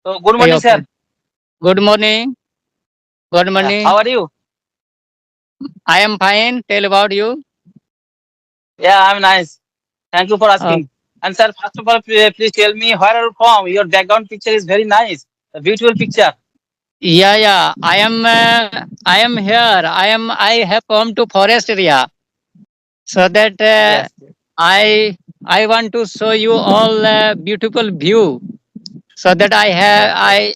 So good Hey, morning, sir. okay. Good morning. Good How morning. are you? I am fine. Tell about you. Yeah, I'm nice. Thank you for Uh, asking. And sir, first of all, please tell me where are you from? Your background picture is very nice. A beautiful picture. yeah. I am here. I have come to forest area so that Yes. I I want to show you all beautiful view. So that I have Yes.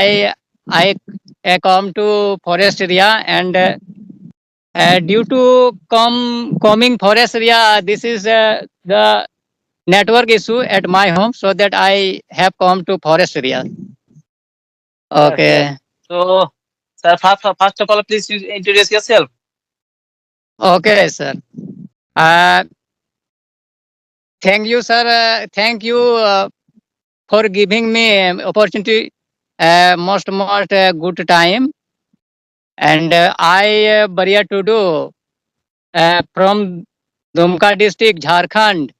Yes. I come to forest area and due to coming forest area, this is the network issue at my home, so that I have come to forest area. Yes. Yes. Okay. So, sir, first of all, please introduce yourself. Okay, sir. Uh, Thank you, sir. Thank you for giving me opportunity. Most good time. And I Bariya Tudu from Dumka district, Jharkhand,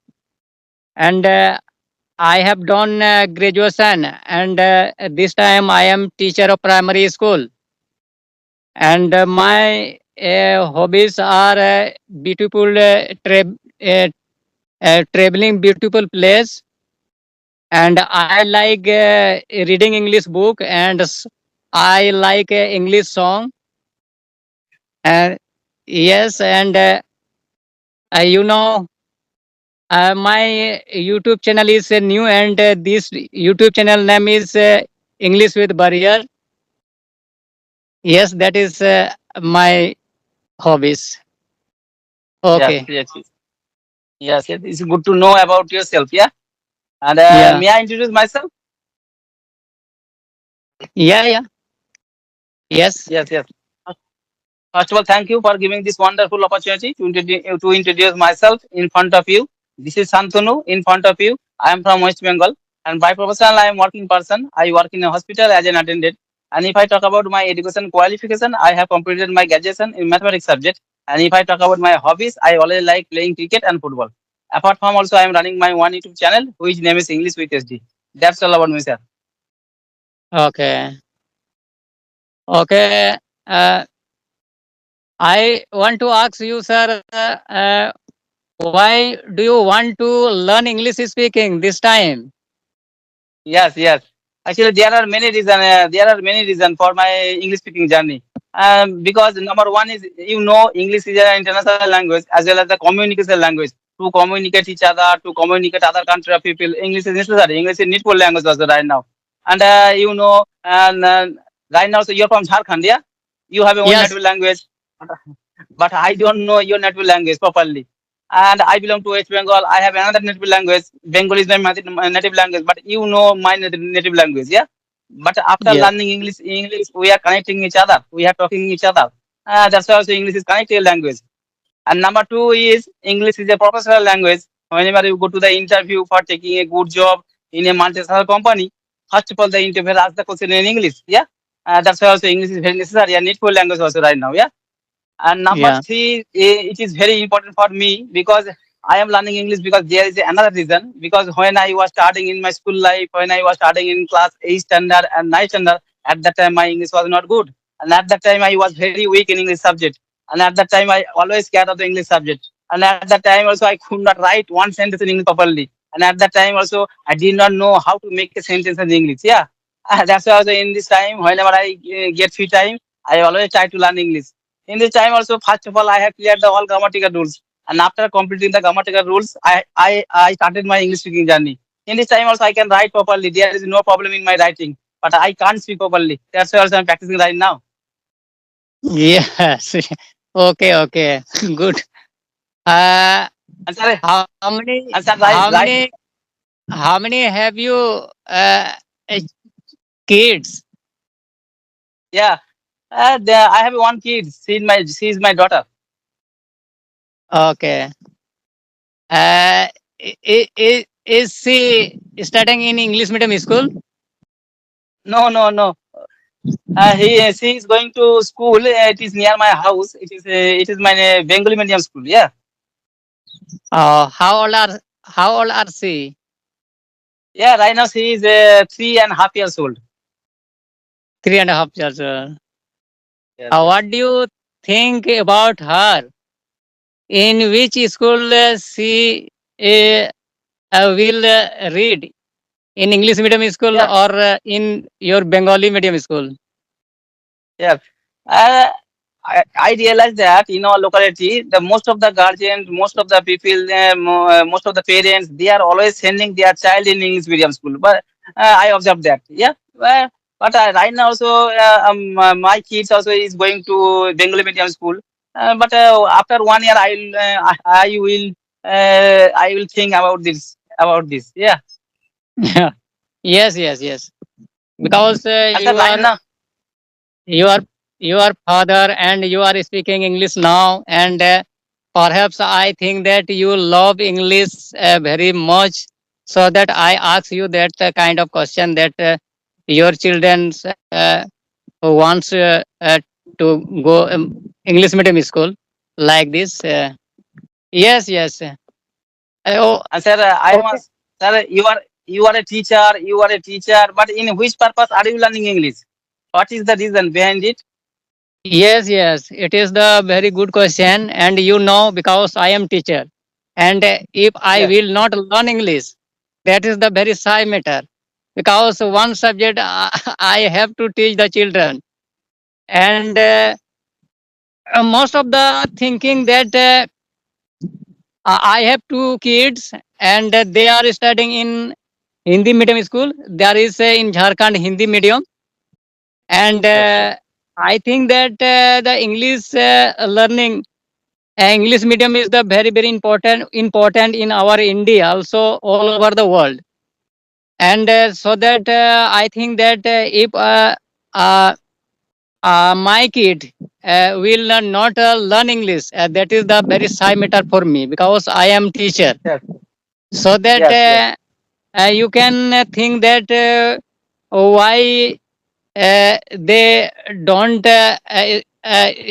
and I have done graduation. And this time I am teacher of primary school. And my hobbies are beautiful uh, traveling beautiful place, and I like reading English book, and I like English song. And yes, and you know, my YouTube channel is new, and this YouTube channel name is English with Barrier. Yes, that is my hobbies. Yes. Okay. Yes. Yes. Yes. Yes. It's good to know about yourself. Yeah. And Yeah. may I introduce myself? Yeah. Yeah. Yes. Yes. Yes. First of all, thank you for giving this wonderful opportunity to introduce myself in front of you. This is Santanu in front of you. I am from West Bengal, and by professional, I am working person. I work in a hospital as an attendant. And if I talk about my education qualification, I have completed my graduation in mathematics subject. And if I talk about my hobbies, I always like playing cricket and football. Apart from also, I am running my one YouTube channel, which name is English with SD. That's all about me, sir. Okay. Okay. Uh, I want to ask you, sir, why do you want to learn English speaking this time? Yes, yes. Actually, there are many reasons. There are many reasons for my English speaking journey. Because number one is English is an international language as well as the communication language. To communicate each other, to communicate other country of people, English is necessary. English is needful language also right now. And and right now, so you're from Jharkhand, yeah? You have your own Yes. native language, but I don't know your native language properly. And I belong to West Bengal. I have another native language. Bengali is my native language, but you know my native language, yeah. But after Yes. learning English, we are connecting each other. We are talking each other. That's why also English is connected language. And number two is English is a professional language. Whenever you go to the interview for taking a good job in a multinational company, first of all, the interviewer asks the question in English. Yeah. That's why also English is very necessary and needful language also right now. Yeah. And number Yeah. three, it is very important for me because I am learning English because there is another reason. Because when I was starting in my school life, when I was starting in class 8 standard and 9 standard, at that time my English was not good. And at that time I was very weak in English subject. And at that time I always scared of the English subject. And at that time also I could not write one sentence in English properly. And at that time also I did not know how to make a sentence in English. Yeah. That's why also in this time, whenever I get free time, I always try to learn English. In this time also, first of all, I have cleared the all grammatical rules. And after completing the grammatical rules, I started my English speaking journey. In this time also, I can write properly. There is no problem in my writing. But I can't speak properly. That's why also I'm practicing right now. Yes. Okay. Okay. Good. Uh, And sir, how many? and sir, How right, many? How many have you uh, kids? yeah. I have one kid. She is my daughter. Okay. Uh, is she studying in English medium school? No, no, no. She is going to school. It is near my house. It is my Bengali medium school. Yeah. How old are she? Yeah, right now she is 3.5 years old. 3.5 years. Yes, yes. What do you think about her? In which school she will read? In English medium school Yeah, or in your Bengali medium school? yeah. Uh, I realized that in our locality, the most of the guardians, most of the people, most of the parents, they are always sending their child in English medium school. But I observed that. Yeah. But right now, also, my kids also is going to Bengali medium school. But after 1 year, I will think about this. About this. Yeah. Yes, yes, yes. Because And sir, right now, you are your father and you are speaking English now, and perhaps I think that you love English very much, so that I ask you that kind of question, that your children wants to go English medium school like this. Yes, yes. Oh, and sir, I okay. was, sir, you are a teacher, you are a teacher, but in which purpose are you learning English? What is the reason behind it? Yes, yes. It is the very good question, and because I am teacher, and if I Yes, will not learn English, that is the very shy matter. Because one subject I have to teach the children, and most of the thinking that I have two kids, and they are studying in Hindi medium school. There is in Jharkhand Hindi medium, and yes, yes, I think that the English learning English medium is the very very important in our India, also all over the world. And so that I think that if uh, my kid will not learn English, that is the very shy matter for me, because I am teacher. yes, So that yes, yes, you can think that why they don't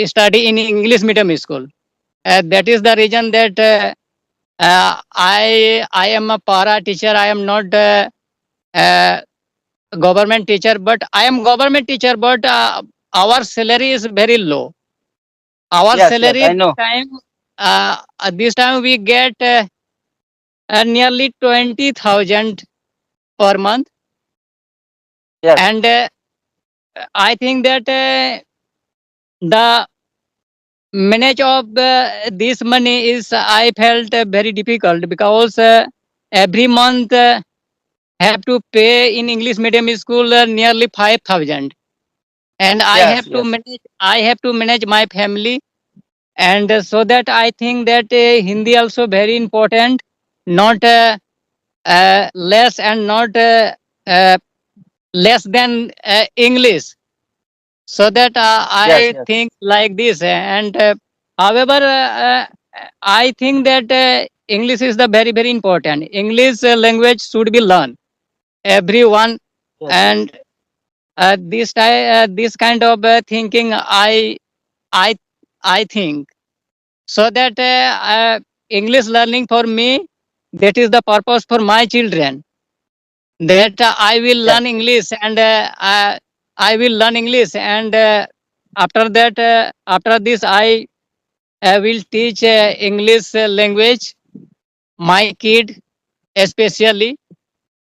study in English medium school. That is the reason that I am a para teacher. I am not uh, government teacher, but I am government teacher. But our salary is very low. Our yes, yes, salary I know. this time we get nearly 20,000 per month, Yes, and I think that the manage of this money is I felt very difficult, because every month have to pay in English medium school nearly 5,000, and yes, yes, I have to manage my family, and so that I think that Hindi also very important, not less, and not uh, less than English, so that yes, I yes, think like this. And however, I think that English is the very very important. English language should be learned everyone, yes, yes, and this kind of thinking I I think, so that English learning for me, that is the purpose for my children, that I will yes, learn English, and I will learn English, and after that after this I will teach English language my kid, especially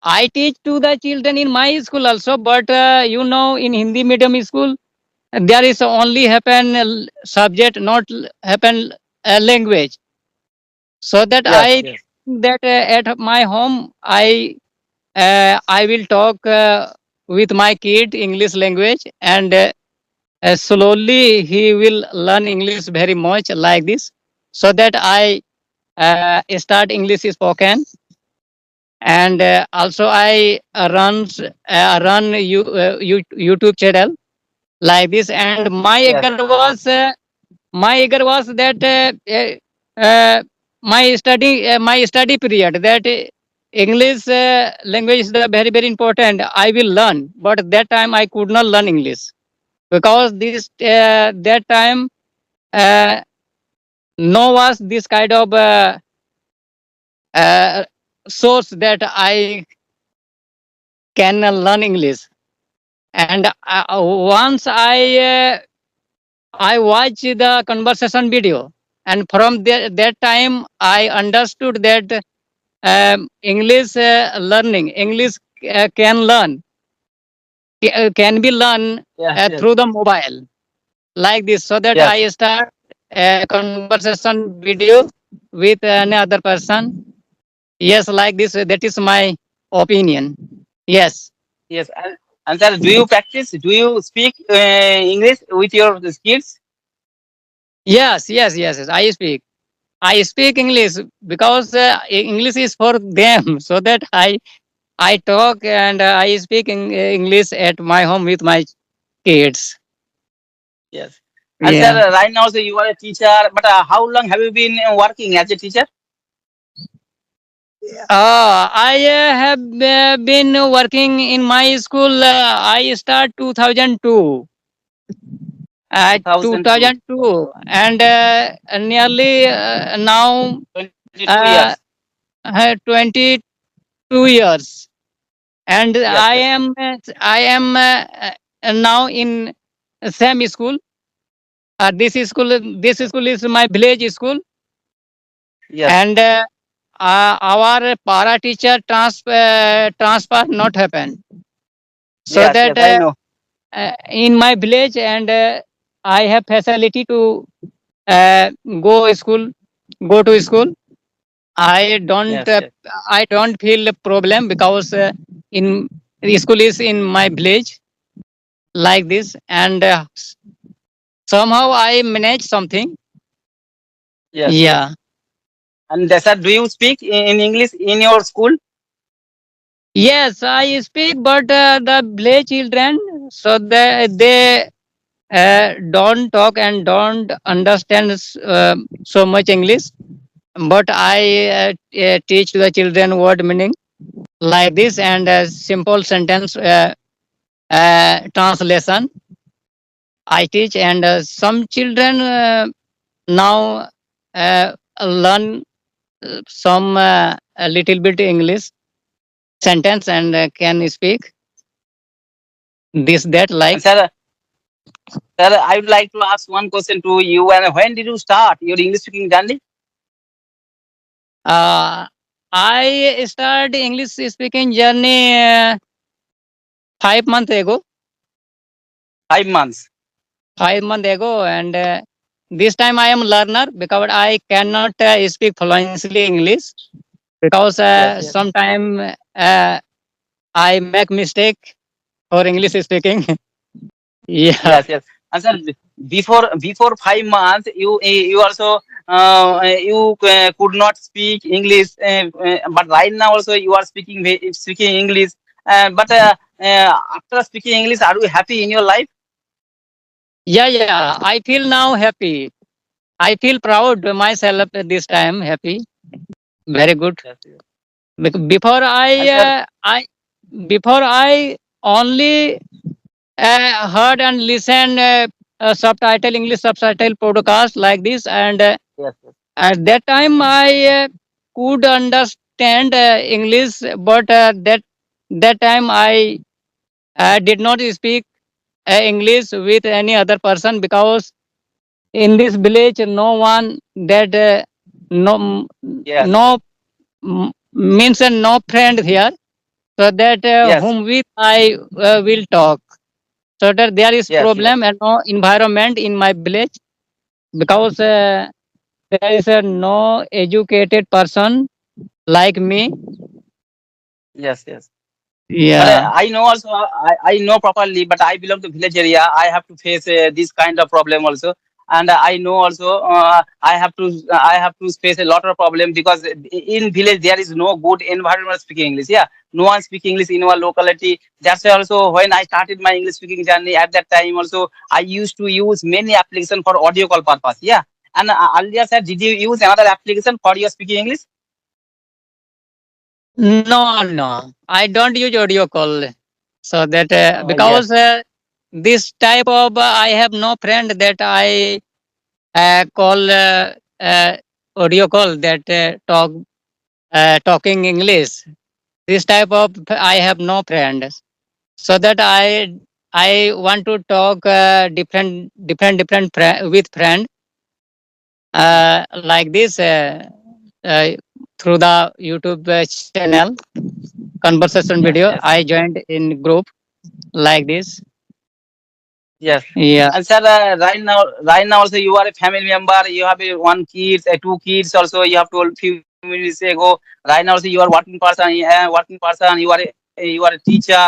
I teach to the children in my school also, but in Hindi medium school there is only happen subject, not happen language. So that yes, I yes, think that at my home I will talk with my kid English language, and slowly he will learn English very much like this, so that I start English spoken, and also I YouTube channel like this. And yes, my eager was that my study period, that English language is the very very important. I will learn, but that time I could not learn English, because this that time uh, no was this kind of source that can learn English. And once I watched the conversation video, and from that time I understood that English learning, English can be learned Yes, yes, through the mobile like this. So that yes, I start a conversation video with another person. Yes, like this. That is my opinion. Yes. yes. And sir, do you practice? Do you speak English with your kids? Yes, yes, yes, yes. I speak English because English is for them. So that I talk and I speak English at my home with my kids. Yes. And sir, Yeah. right now, so you are a teacher, but how long have you been working as a teacher? I have been working in my school. I start 2002. 2002, 2002, and nearly now 22 uh, years. 22 years. And Yes, yes, I am now in same school. This school is my village school, yes, and our para teacher transfer not happen. So yes, that yes. I know. in my village, and I have facility to uh, go school, go to school. I don't Yes, yes, I don't feel a problem because in the school is in my village like this, and somehow I manage something. yes, yes. Yeah. And sir, do you speak in English in your school? Yes, I speak, but the village children, so they don't talk and don't understand so much English. But I teach the children word meaning like this, and simple sentence translation. I teach, and some children now learn some a little bit English sentence and can speak this that And like. sir, I would like to ask one question to you. And when did you start your English speaking journey? Uh, I started English speaking journey 5 months ago. 5 months. 5 months ago, and this time I am learner because I cannot speak fluently English because Yes, yes, sometime I make mistake for English speaking. Yeah. yes, yes. And sir, before 5 months, you also you could not speak English, but right now also you are speaking English. But after speaking English, are you happy in your life? Yeah, yeah. I feel now happy. I feel proud myself at this time. Happy, very good. Yes, yes. Before And sir, before I only heard and listened subtitle English subtitle podcast like this, and yes, yes, at that time I could understand English, but that time I did not speak English with any other person because in this village no one that no yes, no means no friend here, so that yes, whom with I will talk, so that there is yes, yes, problem and no environment in my village because there is a no educated person like me. yes, yes. But Yeah. I know also, I know properly, but I belong to village area. I have to face this kind of problem also. And I know also I have to face a lot of problem because in village there is no good environment speaking English. Yeah, no one speak English in our locality. That's why also when I started my English speaking journey at that time also I used to use many application for audio call purpose. Yeah, and earlier sir, did you use another application for your speaking English? No, no, I don't use audio call. So that Yes, because this type of I have no friend that I call uh, audio call that talking English. this type of I have no friends. So that I want to talk different with friend like this uh, through the YouTube channel conversation Yes, video. yes, I joined in group like this. yes. Yeah. And sir, right now also you are a family member. You have one kids, two kids. Also, you have told few minutes ago. Right now also you are working person. Working person. You are a teacher,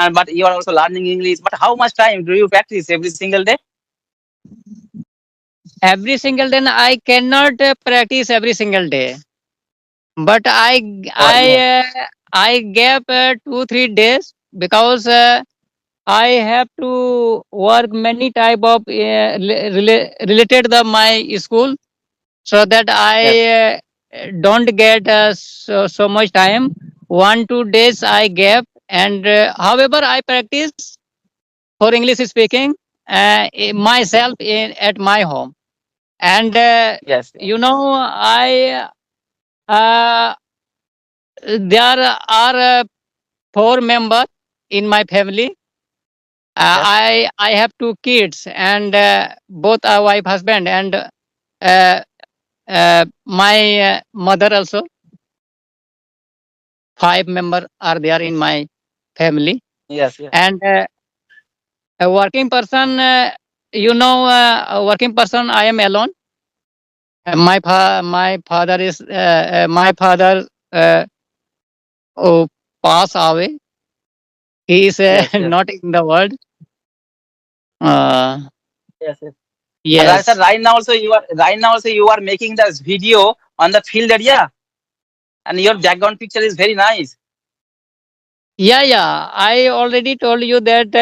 and but you are also learning English. But how much time do you practice every single day? Every single day I cannot practice every single day, but Oh, yeah. I gave 2 3 days because I have to work many type of related the my school, so that Yes. I don't get so much time. 1 2 days I gave, and however I practice for English speaking myself at my home, and Yes. I uh, there are 4 members in my family. Yes. I have 2 kids, and both are wife husband, and my mother also. 5 members are there in my family, Yes. Yes. and a working person. A working person. I am alone. My father is my father oh, pass away. He is Yes. Yes. not in the world. Uh, Yes. Yes. And right, sir, yes. right now also you are making this video on the field area, and your background picture is very nice. Yeah, yeah. I already told you that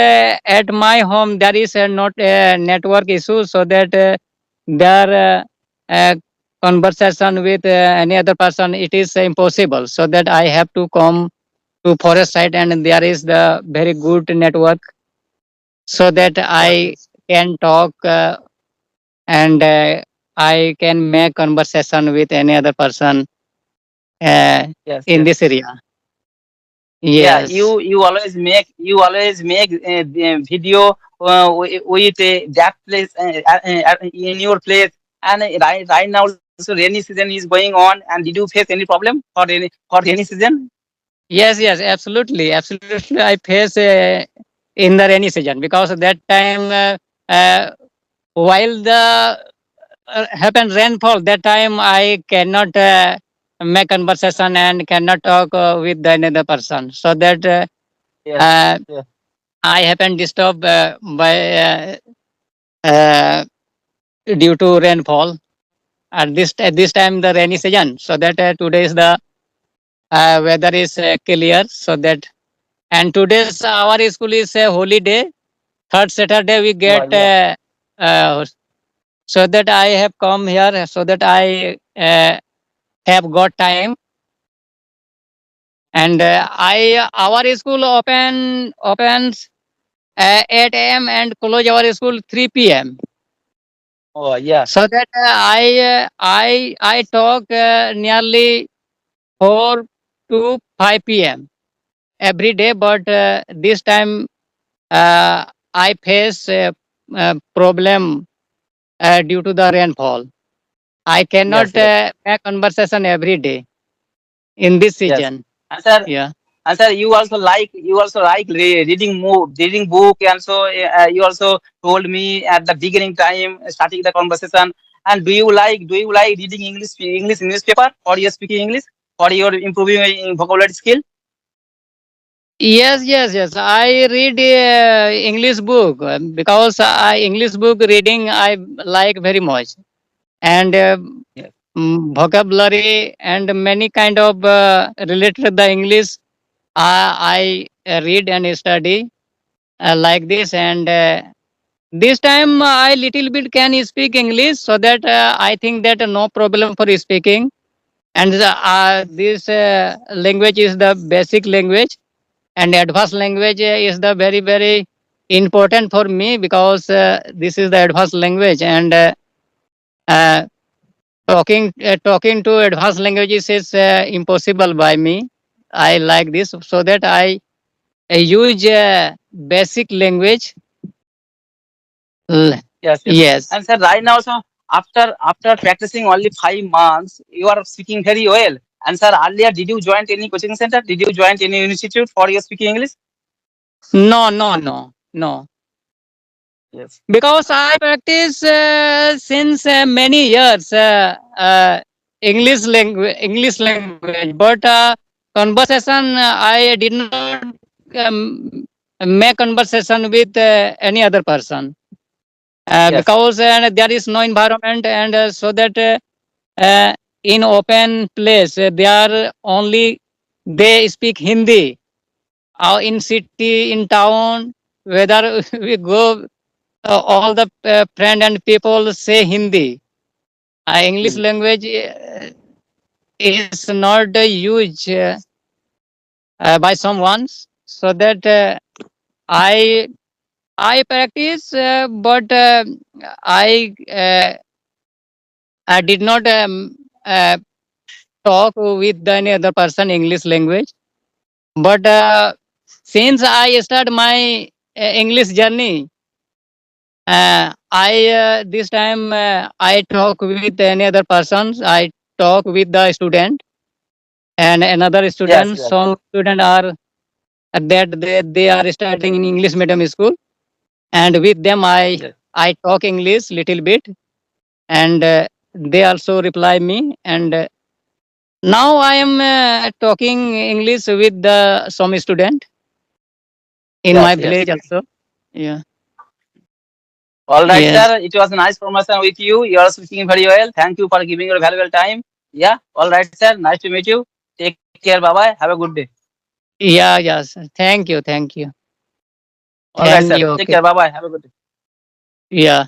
at my home there is not a network issue, so that there conversation with any other person it is impossible. So that I have to come to forest side, and there is the very good network, so that Yes. I Yes. can talk and I can make conversation with any other person uh, Yes. in Yes. this area. Yeah, Yes. you always make the video with that place in your place. And right now also rainy season is going on. And did you face any problem for rainy season? Yes, absolutely, absolutely. I face in the rainy season, because at that time, while the happen rainfall, that time I cannot make conversation and cannot talk with the another person. So that Yes. uh, Yes. I happen disturbed by uh, due to rainfall at this time the rainy season. So that today is the weather is clear. So that, and today's our school is a holiday. Third Saturday we Oh, get yeah. uh, so that I have come here, so that I have got time, and I our school opens 8 a.m. and close our school 3 p.m. Oh, yeah. So that I talk nearly 4 to 5 p.m. every day, but this time I face problem due to the rainfall. I Yes. cannot Yes. make conversation every day in this Yes. season. And sir, Yeah. reading book, and so you also told me at the beginning time starting the conversation. And do you like reading English newspaper, or you speaking English, or you're improving vocabulary skill? Yes. I read English book because I English book reading I like very much, and Yes. vocabulary and many kind of related to the English. I read and study like this, and this time I little bit can speak English, so that I think that no problem for speaking. And this language is the basic language, and advanced language is the very important for me, because this is the advanced language, and uh, talking to advanced languages is impossible by me. I like this so that I use basic language. L- Yes, yes. Yes. And sir, right now, so after practicing only 5 months, you are speaking very well. And sir, earlier, did you join any coaching center? Did you join any institute for your speaking English? No, no, no, no. Yes. Because I practice since many years English language, but conversation I did not um, make conversation with any other person Yes. because there is no environment, and so that in open place they are only they speak Hindi. In city, in town, whether we go, all the friend and people say Hindi. English Hmm. language is not used by someone, so that I I practice, but I I did not talk with any other person English language. But since I start my English journey, I this time I talk with any other persons. I talk with the student and another Yes, student. yes, Some student are that they are studying in English medium school, and with them yes. I talk English little bit, and they also reply me. And now I am talking English with the some student in my Yes, yes. village also. Yeah. All right, Yes. sir. It was a nice conversation with you. You are speaking very well. Thank you for giving your valuable time. Yeah. All right, sir. Nice to meet you. Take care. Bye bye. Have a good day. Yeah. Yes. Thank you. Thank you. All right, Thank sir. you. Take Okay. care. Bye bye. Have a good day. Yeah.